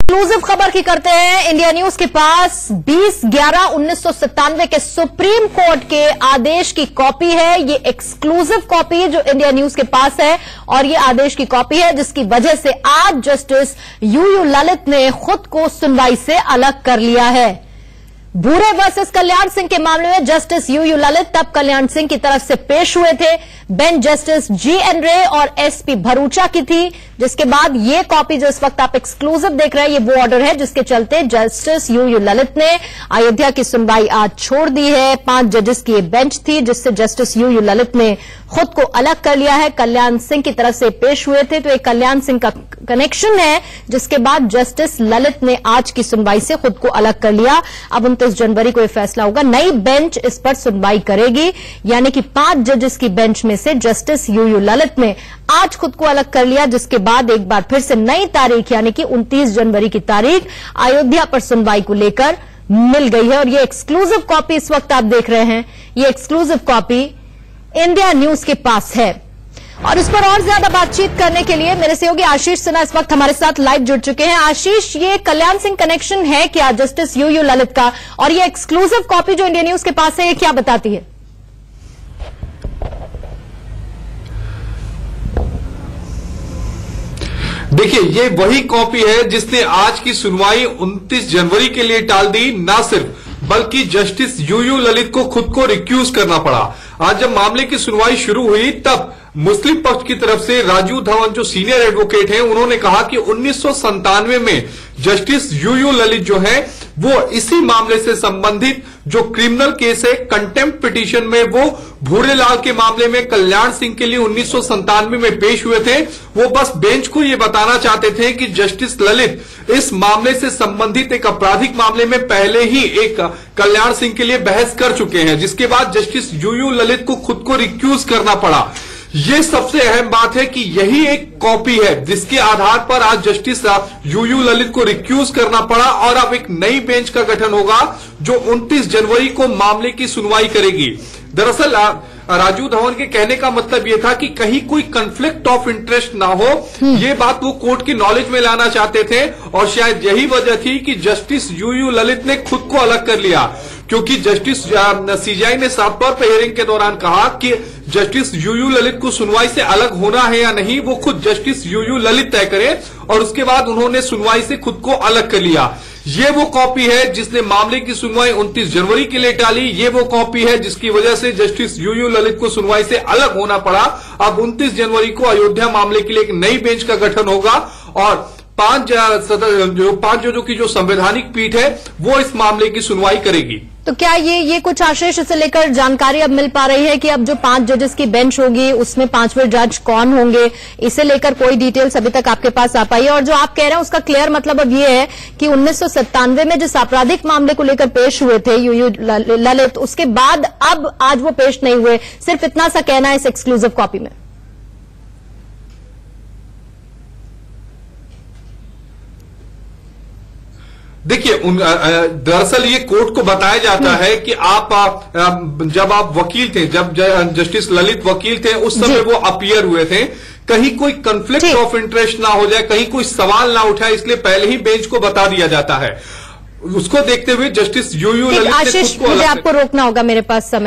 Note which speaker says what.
Speaker 1: Exclusive खबर की करते हैं इंडिया न्यूज के पास 20/11/1997 के सुप्रीम कोर्ट के आदेश की कॉपी है। ये एक्सक्लूसिव कॉपी जो इंडिया न्यूज के पास है और ये आदेश की कॉपी है जिसकी वजह से आज जस्टिस यूयू ललित ने खुद को सुनवाई से अलग कर लिया है। भूरे वर्सेस कल्याण सिंह के मामले में जस्टिस यूयू ललित तब कल्याण सिंह की तरफ से पेश हुए थे। बेंच जस्टिस GN रे और SP भरूचा की थी, जिसके बाद ये कॉपी जो इस वक्त आप एक्सक्लूसिव देख रहे हैं ये वो ऑर्डर है जिसके चलते जस्टिस यूयू ललित ने अयोध्या की सुनवाई आज छोड़ दी है। 5 जजेस की ये बेंच थी जिससे जस्टिस यूयू ललित ने खुद को अलग कर लिया है। कल्याण सिंह की तरफ से पेश हुए थे तो एक कल्याण सिंह का कनेक्शन है जिसके बाद जस्टिस ललित ने आज की सुनवाई से खुद को अलग कर लिया। अब 29 जनवरी को यह फैसला होगा, नई बेंच इस पर सुनवाई करेगी, यानी कि 5 जजेस की बेंच में से जस्टिस यूयू ललित ने आज खुद को अलग कर लिया, जिसके बाद एक बार फिर से नई तारीख यानी कि 29 जनवरी की तारीख अयोध्या पर सुनवाई को लेकर मिल गई है। और ये एक्सक्लूसिव कॉपी इस वक्त आप देख रहे हैं, ये एक्सक्लूसिव कॉपी इंडिया न्यूज के पास है। और इस पर और ज्यादा बातचीत करने के लिए मेरे सहयोगी आशीष सिन्हा इस वक्त हमारे साथ लाइव जुड़ चुके हैं। आशीष, ये कल्याण सिंह कनेक्शन है क्या जस्टिस यूयू ललित का, और ये एक्सक्लूसिव कॉपी जो इंडिया न्यूज के पास है ये क्या बताती है?
Speaker 2: देखिए, ये वही कॉपी है जिसने आज की सुनवाई 29 जनवरी के लिए टाल दी। ना सिर्फ बल्कि जस्टिस यूयू ललित को खुद को रिक्यूज करना पड़ा। आज जब मामले की सुनवाई शुरू हुई तब मुस्लिम पक्ष की तरफ से राजीव धवन जो सीनियर एडवोकेट हैं उन्होंने कहा कि 1997 में जस्टिस यूयू ललित जो है वो इसी मामले से संबंधित जो क्रिमिनल केस है कंटेम्प्ट पिटीशन में वो भूरेलाल के मामले में कल्याण सिंह के लिए 1997 में पेश हुए थे। वो बस बेंच को ये बताना चाहते थे कि जस्टिस ललित इस मामले से संबंधित एक आपराधिक मामले में पहले ही एक कल्याण सिंह के लिए बहस कर चुके हैं, जिसके बाद जस्टिस यूयू ललित को खुद को रिक्यूज करना पड़ा। ये सबसे अहम बात है कि यही एक कॉपी है जिसके आधार पर आज जस्टिस यूयू ललित को रिक्यूज करना पड़ा और अब एक नई बेंच का गठन होगा जो 29 जनवरी को मामले की सुनवाई करेगी। दरअसल राजीव धवन के कहने का मतलब ये था कि कहीं कोई कन्फ्लिक्ट ऑफ इंटरेस्ट ना हो, ये बात वो कोर्ट की नॉलेज में लाना चाहते थे और शायद यही वजह थी कि जस्टिस यूयू ललित ने खुद को अलग कर लिया, क्योंकि जस्टिस CJI ने साफ तौर पर हियरिंग के दौरान कहा कि जस्टिस यूयू ललित को सुनवाई से अलग होना है या नहीं वो खुद जस्टिस यूयू ललित तय करें, और उसके बाद उन्होंने सुनवाई से खुद को अलग कर लिया। ये वो कॉपी है जिसने मामले की सुनवाई 29 जनवरी के लिए टाली। ये वो कॉपी है जिसकी वजह से जस्टिस यूयू ललित को सुनवाई से अलग होना पड़ा। अब 29 जनवरी को अयोध्या मामले के लिए एक नई बेंच का गठन होगा और 5 जजों की जो संवैधानिक पीठ है वो इस मामले की सुनवाई करेगी।
Speaker 1: तो क्या ये कुछ आशीष इसे लेकर जानकारी अब मिल पा रही है कि अब जो 5 जजेस की बेंच होगी उसमें 5वें जज कौन होंगे, इसे लेकर कोई डिटेल्स अभी तक आपके पास आ पाई है? और जो आप कह रहे हैं उसका क्लियर मतलब अब ये है कि 1997 में जिस आपराधिक मामले को लेकर पेश हुए थे यूयू ललित, उसके बाद अब आज वो पेश नहीं हुए, सिर्फ इतना सा कहना है इस एक्सक्लूसिव कॉपी में?
Speaker 2: देखिए, दरअसल ये कोर्ट को बताया जाता है कि आप जब आप वकील थे, जब जस्टिस ललित वकील थे उस समय वो अपीयर हुए थे, कहीं कोई कंफ्लिक्ट ऑफ इंटरेस्ट ना हो जाए, कहीं कोई सवाल ना उठाए, इसलिए पहले ही बेंच को बता दिया जाता है। उसको देखते हुए जस्टिस यूयू ललित ने खुद को
Speaker 1: मुझे आपको रोकना होगा, मेरे पास समय